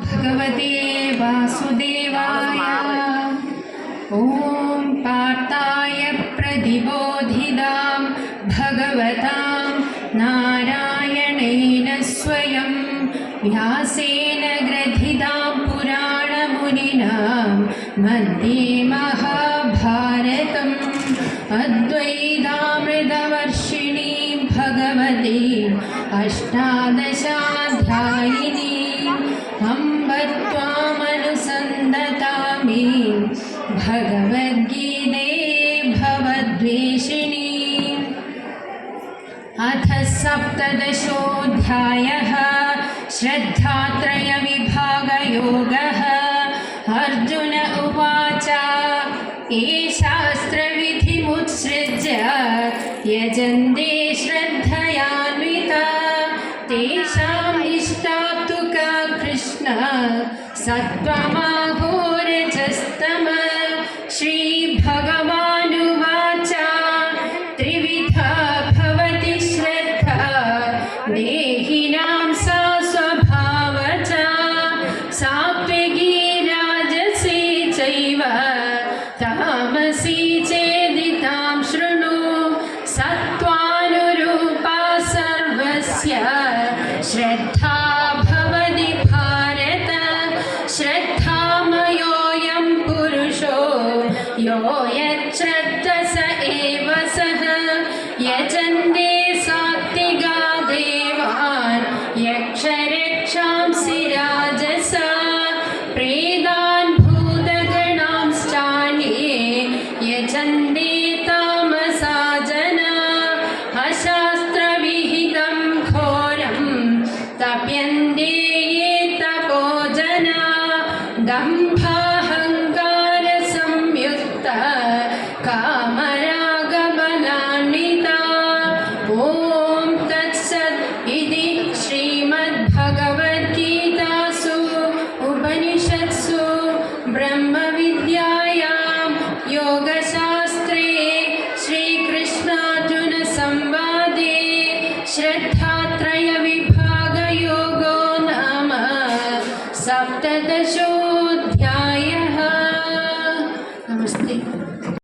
भगवते वासुदेवाय ॐ पार्थाय प्रतिबोधितां भगवतां नारायणेन स्वयं व्यासेन ग्रथितां पुराणमुनिना मध्ये महाभारतम् अद्वैतामृतवर्षिणीं भगवतीम् अष्टादशाध्यायिनीम् अम्ब त्वामनुसन्दतामि भगवद्गीते भवद्वेषिणी। अथ सप्तदशोऽध्यायः श्रद्धात्रयविभागयोगः। अर्जुन उवाच ये शास्त्रविधिमुत्सृज्य यजन्ते श्रद्धयान्विता तेषाम् इष्टास्तु का कृष्ण सत्त्वमाहोरजस्तमः। श्रीभगवानुवाच त्रिविधा भवति श्रद्धा देहिनां सा स्वभावजा सात्विकी राजसी चैव तामसी चेदितां शृणु। सत्त्वानुरूपा सर्वस्य श्रद्धा भवति भारत। श्रद्धामयोऽयं पुरुषो यो यच्छ्रद्धः स एव सः। यजन्ते सात्विका देवान् यक्षरक्षांसि राजसा प्रेतान् भूतगणांश्चान्ये यजन्ते तामसा जनाः। अशास्त्रविहितं घोरं तप्यन्ते ये तपो जनाः दम्भाहङ्कारसंयुक्तः कामरागबलान्विताः। ॐ तत्सत् इति श्रीमद्भगवद्गीतासु उपनिषत्सु ब्रह्मविद्यायां योगशास्त्रे श्रीकृष्णार्जुनसंवादे श्रद्धात्रयविभागयोगो नाम सप्तदशो